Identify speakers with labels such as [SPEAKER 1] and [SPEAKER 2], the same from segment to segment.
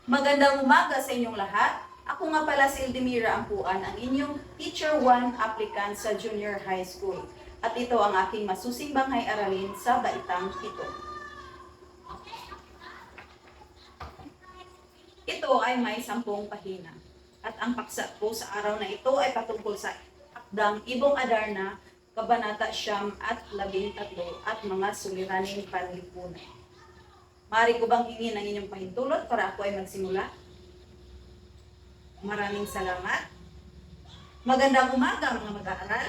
[SPEAKER 1] Magandang umaga sa inyong lahat. Ako nga pala si Eldemira Ampuan, ang inyong Teacher 1 applicant sa Junior High School. At ito ang aking masusing banghay aralin sa Baitang Ito. Ito ay may 10 pahina. At ang paksa ko sa araw na ito ay patungkol sa Akdang Ibong Adarna, Kabanata 9 at 13 at mga suliraning panlipunan. Maaari ko bang hingin ang inyong pahintulot para ako ay magsimula? Maraming salamat. Magandang umaga mga mag-aaral.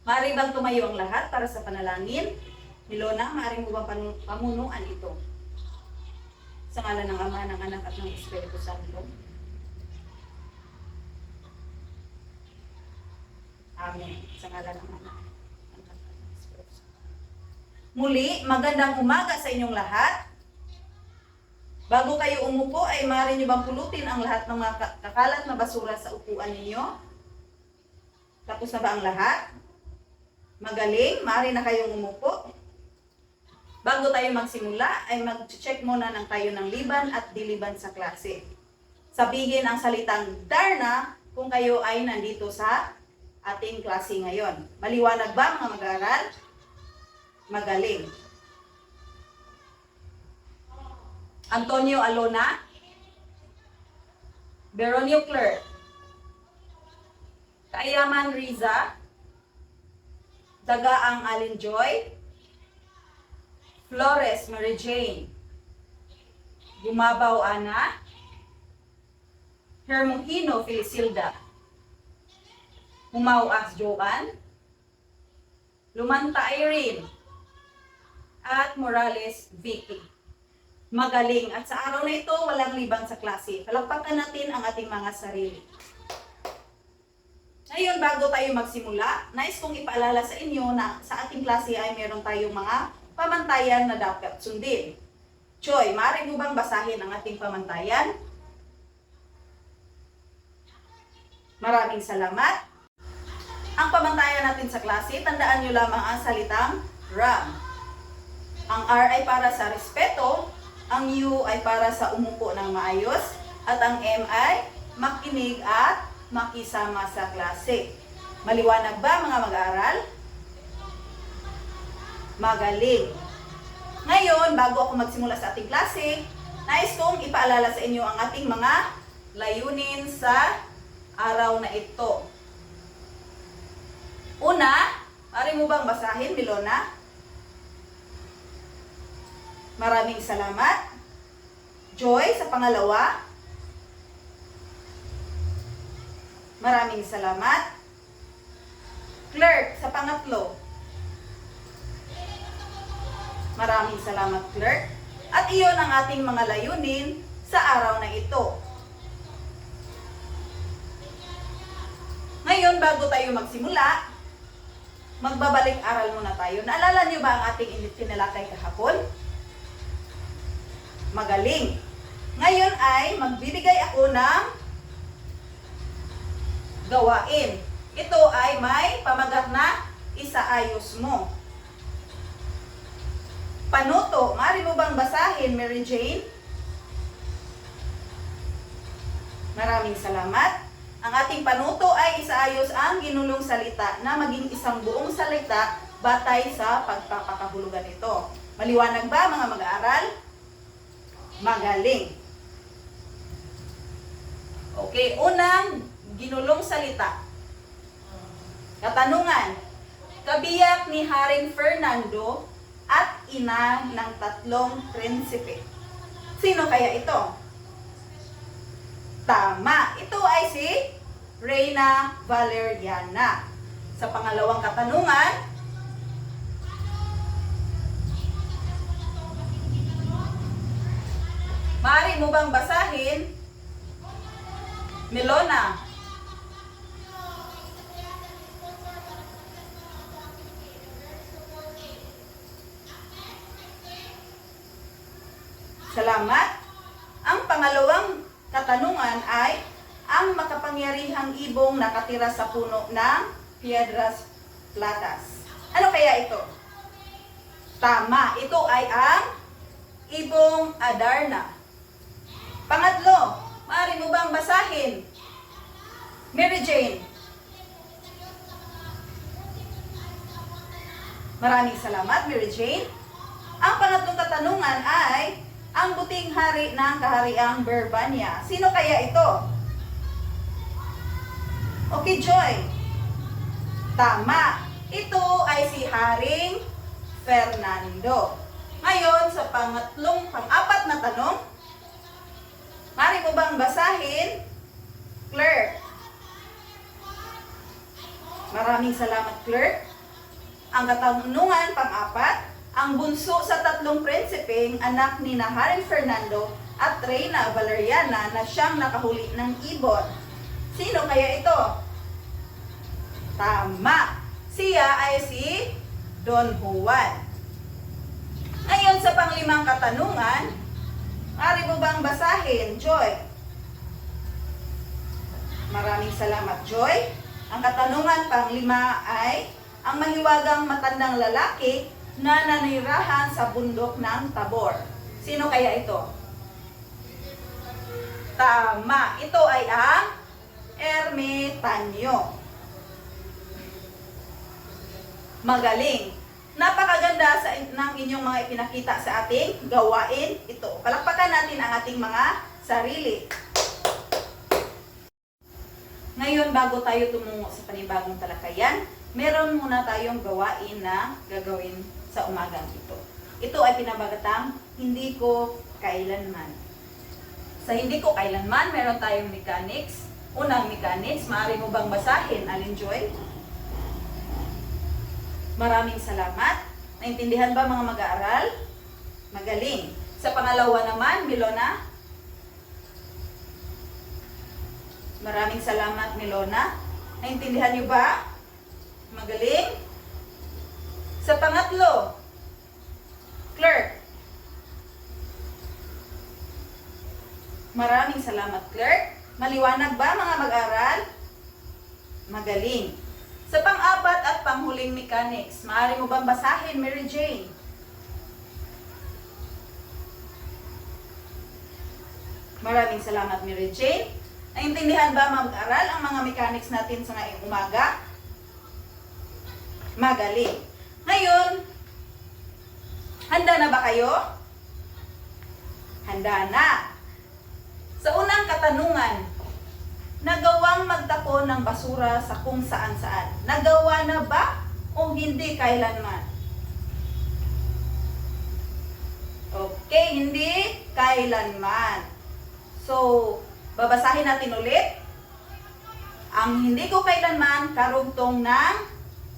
[SPEAKER 1] Maaari bang tumayo ang lahat para sa panalangin? Milona, maaari mo bang pamunuan ito? Sa ngalan ng Ama, ng Anak at ng Espiritu Santo. Amen. Sa ngalan ng Ama. Muli, magandang umaga sa inyong lahat. Bago kayo umupo, ay maaari nyo bang pulutin ang lahat ng mga kakalat na basura sa upuan ninyo? Tapos na ba ang lahat? Magaling, maaari na kayong umupo. Bago tayo magsimula, ay mag-check muna ng tayo ng liban at diliban sa klase. Sabihin ang salitang Darna kung kayo ay nandito sa ating klase ngayon. Maliwanag ba mga mag-aaral? Magaling. Antonio Alona, Veronio Clerc, Kaayaman Riza, Dagaang Alin Joy, Flores Mary Jane, Gumabaw Ana, Hermohino Felisilda, Humauas Joan, Lumanta Irene, at Morales Vicky. Magaling. At sa araw na ito, walang libang sa klase. Palakpakan natin ang ating mga sarili. Ngayon, bago tayo magsimula, nais kong ipaalala sa inyo na sa ating klase ay meron tayong mga pamantayan na dapat sundin. Choy, maaari mo bang basahin ang ating pamantayan? Maraming salamat. Ang pamantayan natin sa klase, tandaan nyo lamang ang salitang RAM. Ang R ay para sa respeto, ang U ay para sa umupo ng maayos, at ang M ay makinig at makisama sa klase. Maliwanag ba mga mag-aaral? Magaling. Ngayon, bago ako magsimula sa ating klase, nais kong ipaalala sa inyo ang ating mga layunin sa araw na ito. Una, maaari mo bang basahin, Milona? Maraming salamat. Joy, sa pangalawa. Maraming salamat. Clerk, sa pangatlo. Maraming salamat, Clerk. At iyon ang ating mga layunin sa araw na ito. Ngayon, bago tayo magsimula, magbabalik aral muna tayo. Naalala niyo ba ang ating tinalakay kahapon? Magaling. Ngayon ay magbibigay ako ng gawain. Ito ay may pamagat na isaayos mo. Panuto. Maaari mo bang basahin, Mary Jane? Maraming salamat. Ang ating panuto ay isaayos ang ginulong salita na maging isang buong salita batay sa pagpapakahulugan nito. Maliwanag ba mga mag-aaral? Magaling. Okay, unang ginulong salita. Katanungan, kabiyak ni Haring Fernando at ina ng 3 prinsipe. Sino kaya ito? Tama, ito ay si Reyna Valeriana. Sa pangalawang katanungan, maaari mo bang basahin, Milona? Salamat. Ang pangalawang katanungan ay, ang makapangyarihang ibong nakatira sa puno ng Piedras Platas. Ano kaya ito? Tama, ito ay ang Ibong Adarna. Pangatlo, maaari mo bang basahin? Mary Jane. Maraming salamat, Mary Jane. Ang pangatlong katanungan ay, ang buting hari ng kahariang Berbania. Sino kaya ito? Okay, Joy. Tama. Ito ay si Haring Fernando. Ngayon, sa pang-apat na tanong, maaari mo bang basahin? Claire. Maraming salamat, Claire. Ang katanungan pang-apat, ang bunso sa tatlong prinsipeng anak ni na Haring Fernando at Reyna Valeriana na siyang nakahuli ng ibon. Sino kaya ito? Tama. Siya ay si Don Juan. Ngayon sa panglimang katanungan, maaari mo bang basahin, Joy? Maraming salamat, Joy. Ang katanungan panglima ay, ang mahiwagang matandang lalaki na nanirahan sa bundok ng Tabor. Sino kaya ito? Tama. Ito ay ang Ermitanyo. Magaling. Napakaganda ng inyong mga ipinakita sa ating gawain ito. Palakpakan natin ang ating mga sarili. Ngayon, bago tayo tumungo sa panibagong talakayan, meron muna tayong gawain na gagawin sa umagang ito. Ito ay pinabagatang hindi ko kailanman. Sa hindi ko kailanman, meron tayong mechanics. Unang mechanics, maaari mo bang basahin, Alin Joy? Maraming salamat. Naintindihan ba mga mag-aaral? Magaling. Sa pangalawa naman, Milona? Maraming salamat, Milona. Naintindihan niyo ba? Magaling. Sa pangatlo, Clerk. Maraming salamat, Clerk. Maliwanag ba mga mag-aral? Magaling. Sa pang-apat at panghuling mechanics, maaari mo bang basahin, Mary Jane? Maraming salamat, Mary Jane. Naintindihan ba mga mag-aral ang mga mechanics natin sa ngayong umaga? Magaling. Ngayon, handa na ba kayo? Handa na. Sa unang katanungan, nagawang magtapon ng basura sa kung saan-saan. Nagawa na ba o hindi kailanman? Okay, hindi kailanman. So, babasahin natin ulit. Ang hindi ko kailanman karugtong ng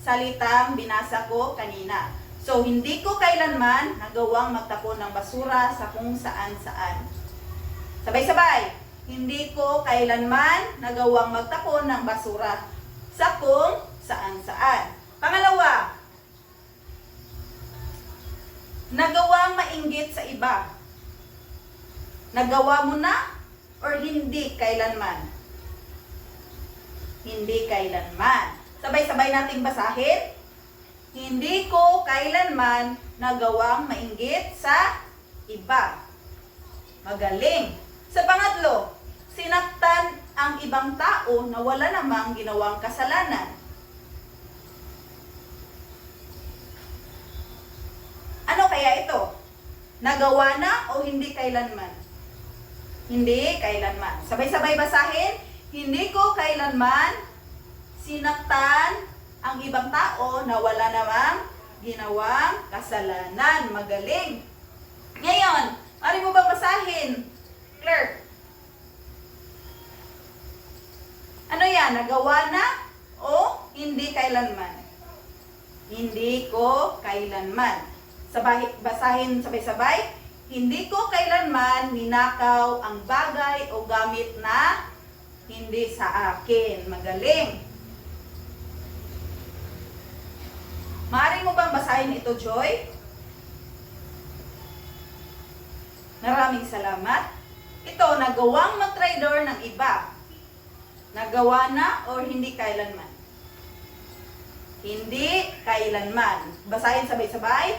[SPEAKER 1] salitang binasa ko kanina. So, hindi ko kailanman nagawang magtapon ng basura sa kung saan-saan. Sabay-sabay. Hindi ko kailanman nagawang magtapon ng basura sa kung saan-saan. Pangalawa, nagawang mainggit sa iba. Nagawa mo na or hindi kailanman? Hindi kailanman. Sabay-sabay nating basahin. Hindi ko kailanman nagawang mainggit sa iba. Magaling. Sa pangatlo, sinaktan ang ibang tao na wala namang ginawang kasalanan. Ano kaya ito? Nagawa na o hindi kailanman? Hindi kailanman. Sabay-sabay basahin. Hindi ko kailanman sinaktan ang ibang tao na wala namang ginawang kasalanan. Magaling. Ngayon, maaari mo bang basahin? Clerk. Ano yan? Nagawa na o hindi kailanman? Hindi ko kailanman. Basahin sabay-sabay. Hindi ko kailanman ninakaw ang bagay o gamit na hindi sa akin. Magaling. Maaari mo bang basahin ito, Joy? Maraming salamat. Ito, nagawang mag-traidor ng iba. Nagawa na o hindi kailanman? Hindi kailanman. Basahin sabay-sabay.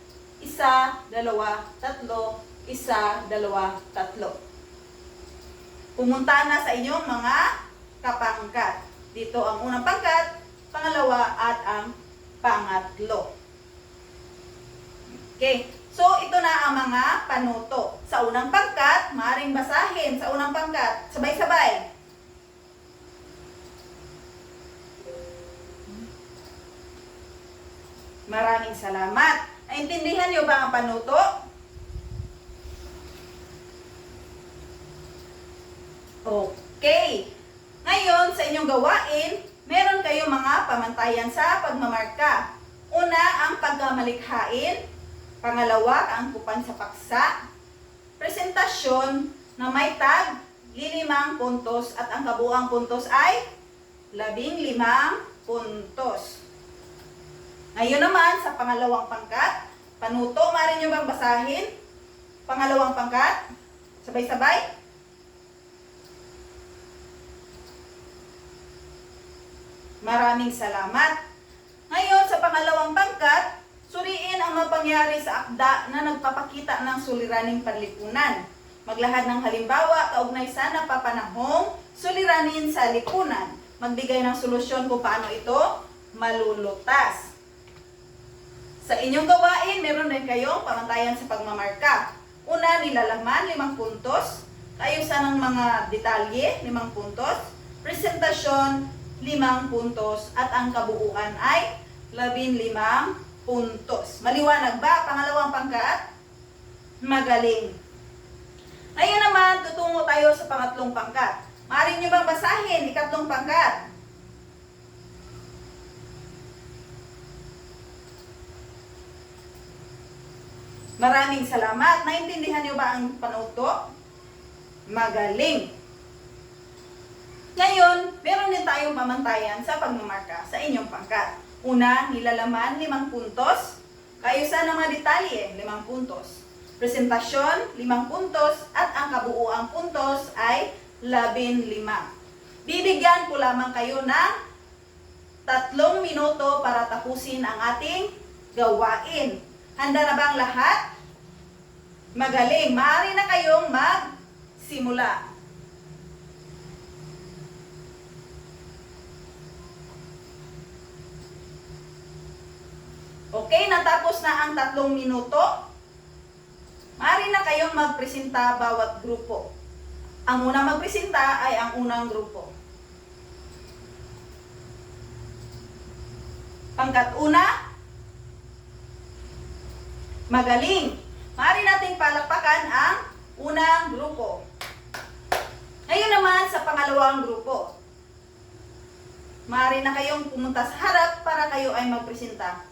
[SPEAKER 1] 1, 2, 3, 1, 2, 3. Pumunta na sa inyong mga kapangkat. Dito ang unang pangkat, pangalawa at ang pangatlo. Okay. So, ito na ang mga panuto. Sa unang pangkat, maaaring basahin sa unang pangkat. Sabay-sabay. Maraming salamat. Naintindihan niyo ba ang panuto? Okay. Ngayon, sa inyong gawain, meron kayong mga pamantayan sa pagmamarka. Una, ang pagkamalikhain. Pangalawa, kaangkupan sa paksa. Presentasyon na may tag 5 puntos at ang kabuuang puntos ay 15 puntos. Ngayon naman sa pangalawang pangkat, panuto, maaari nyo bang basahin? Pangalawang pangkat, sabay-sabay. Maraming salamat. Ngayon sa pangalawang pangkat, suriin ang mga pangyari sa akda na nagpapakita ng suliraning panlipunan. Maglahad ng halimbawa kaugnay sa napapanahong suliranin sa lipunan. Magbigay ng solusyon kung paano ito malulutas. Sa inyong gawain, meron din kayong pamantayan sa pagmamarka. Una, nilalaman, 5 puntos. Kaayusan ng mga detalye, 5 puntos. Presentasyon, 5 puntos. At ang kabuuan ay 15 puntos. Maliwanag ba? Pangalawang pangkat? Magaling. Ngayon naman, tutungo tayo sa pangatlong pangkat. Maaari nyo bang basahin ikatlong pangkat? Maraming salamat. Naintindihan nyo ba ang panuto? Magaling. Ngayon, meron din tayong pamantayan sa pagmamarka sa inyong pangkat. Una, nilalaman, 5 puntos. Kaayusan ng mga detalye, 5 puntos. Presentasyon, 5 puntos. At ang kabuuang puntos ay 15. Bibigyan ko lamang kayo ng 3 minuto para tapusin ang ating gawain. Handa na ba ang lahat? Magaling. Maaari na kayong magsimula. Okay, natapos na ang 3 minuto. Maaari na kayong magpresenta bawat grupo. Ang unang magpresenta ay ang unang grupo. Pangkat una, magaling. Maaari nating palakpakan ang unang grupo. Ngayon naman sa pangalawang grupo. Maaari na kayong pumunta sa harap para kayo ay magpresenta.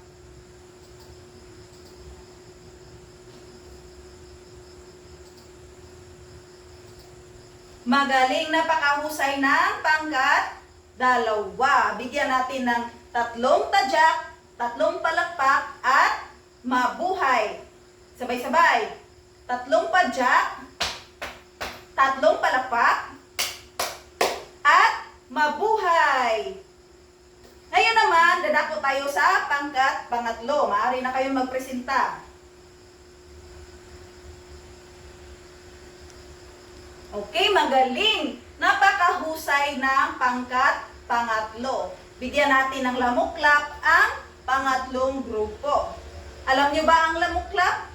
[SPEAKER 1] Magaling, napakahusay ng pangkat 2. Bigyan natin ng 3 tadyak, 3 palakpak, at mabuhay. Sabay-sabay. 3 padyak, 3 palakpak, at mabuhay. Ngayon naman, dadako tayo sa pangkat pangatlo. Maaari na kayong magpresenta. Okay, magaling. Napakahusay ng pangkat pangatlo. Bigyan natin ng lamuklap ang pangatlong grupo. Alam nyo ba ang lamuklap?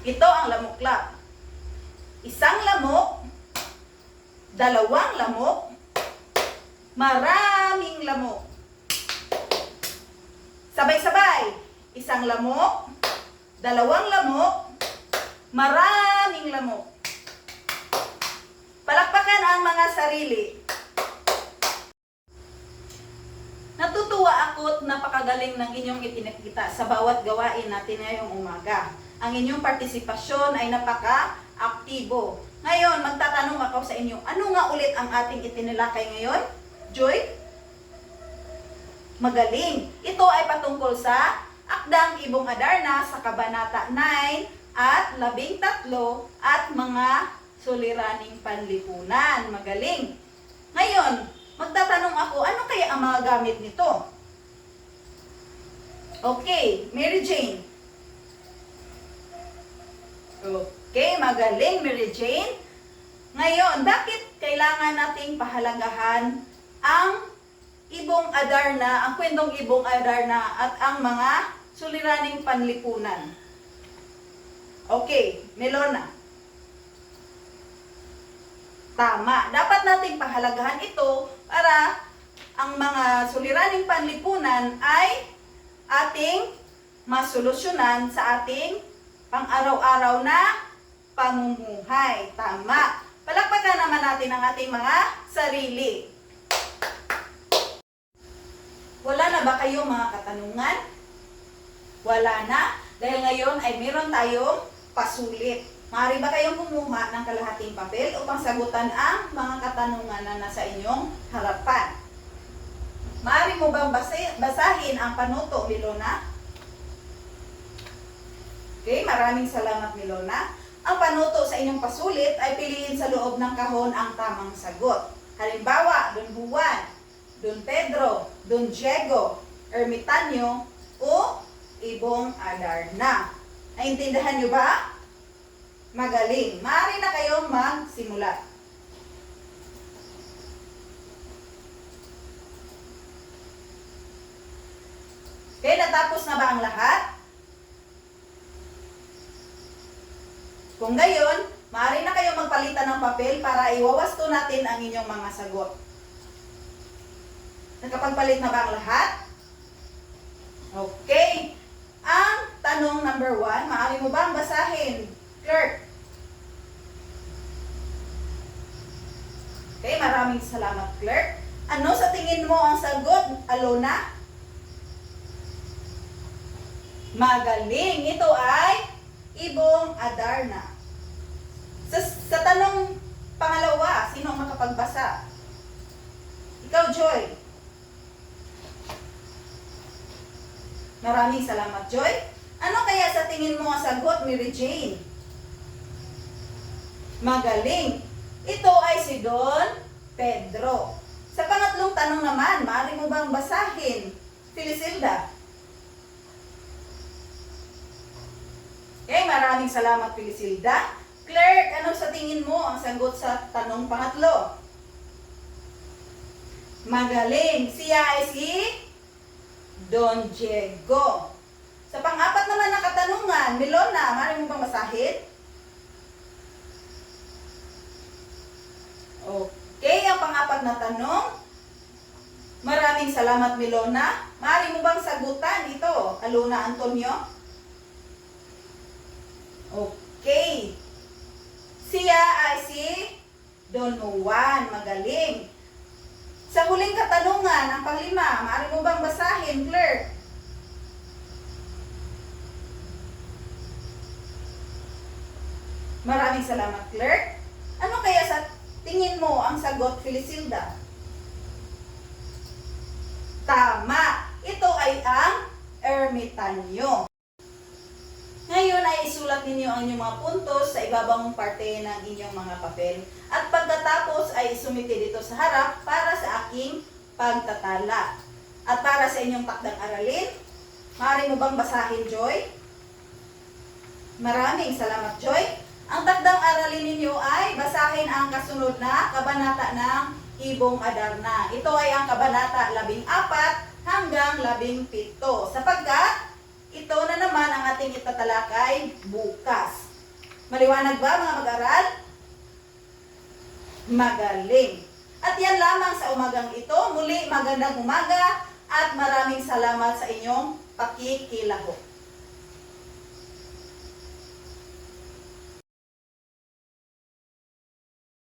[SPEAKER 1] Ito ang lamuklap. 1 lamok, 2 lamok, maraming lamok. Sabay-sabay. 1 lamok, 2 lamok, maraming lamok. Palakpakan ang mga sarili. Natutuwa ako't napakagaling ng inyong ipinakita sa bawat gawain natin ngayong umaga. Ang inyong partisipasyon ay napaka-aktibo. Ngayon, magtatanong ako sa inyo, ano nga ulit ang ating itinilakay ngayon? Joy? Magaling. Ito ay patungkol sa Akdang Ibong Adarna sa Kabanata 9 at 13 at mga suliraning panlipunan. Magaling. Ngayon, magtatanong ako, ano kaya ang mga gamit nito? Okay, Mary Jane. Okay, magaling, Mary Jane. Ngayon, bakit kailangan nating pahalagahan ang Ibong Adarna, ang kwentong Ibong Adarna at ang mga suliraning panlipunan? Okay, Melona. Tama. Dapat nating pahalagahan ito para ang mga suliraning panlipunan ay ating masolusyonan sa ating pang-araw-araw na pamumuhay. Tama. Palakpakan naman natin ang ating mga sarili. Wala na ba kayong mga katanungan? Wala na? Dahil ngayon ay meron tayong pasulit. Maaari ba kayong kumuha ng kalahating papel upang sagutan ang mga katanungan na nasa inyong harapan? Maaari mo bang basahin ang panuto, Milona? Okay, maraming salamat, Milona. Ang panuto sa inyong pasulit ay piliin sa loob ng kahon ang tamang sagot. Halimbawa, Don Juan, Don Pedro, Don Diego, Ermitanyo, o Ibong Adarna. Naintindihan nyo ba? Magaling. Maaari na kayong magsimula. Okay, natapos na ba ang lahat? Kung gayon, maaari na kayong magpalitan ng papel para iwawasto natin ang inyong mga sagot. Nakapagpalit na ba ang lahat? Okay. Ang tanong number 1, maaari mo bang basahin? Clerk. Okay, maraming salamat, Clerk. Ano sa tingin mo ang sagot, Alona? Magaling. Ito ay Ibong Adarna. Sa tanong pangalawa, sino ang makapagbasa? Ikaw, Joy. Maraming salamat, Joy. Ano kaya sa tingin mo ang sagot, Mary Jane? Magaling. Ito ay si Don Pedro. Sa pangatlong tanong naman, maaari mo bang basahin? Felisilda. Okay, maraming salamat, Felisilda. Clerk, ano sa tingin mo ang sagot sa tanong pangatlo? Magaling. Siya ay si Don Diego. Sa pang-apat naman na katanungan, Milona, maaari mo bang basahin? Okay, ang pang-apat na tanong. Maraming salamat, Milona. Maaari mo bang sagutan ito, Alona Antonio? Okay. Siya ay si Don Juan. Magaling. Sa huling katanungan, ang panglima, maaari mo bang basahin, Clerk? Maraming salamat, Clerk. Ano kaya sa tingin mo ang sagot, Felisilda? Tama. Ito ay ang Ermitanyo. Ngayon ay isulat ninyo ang inyong mga puntos sa ibabang parte ng inyong mga papel. At pagkatapos ay isumite dito sa harap para sa aking pagtatala. At para sa inyong takdang aralin, maaari mo bang basahin, Joy? Maraming salamat, Joy. Ang takdang aralin ninyo ay basahin ang kasunod na kabanata ng Ibong Adarna. Ito ay ang kabanata 14 hanggang 17, sapagkat ito na naman ang ating itatalakay bukas. Maliwanag ba, mga mag-aral? Magaling. At yan lamang sa umagang ito. Muli, magandang umaga at maraming salamat sa inyong pakikilaho.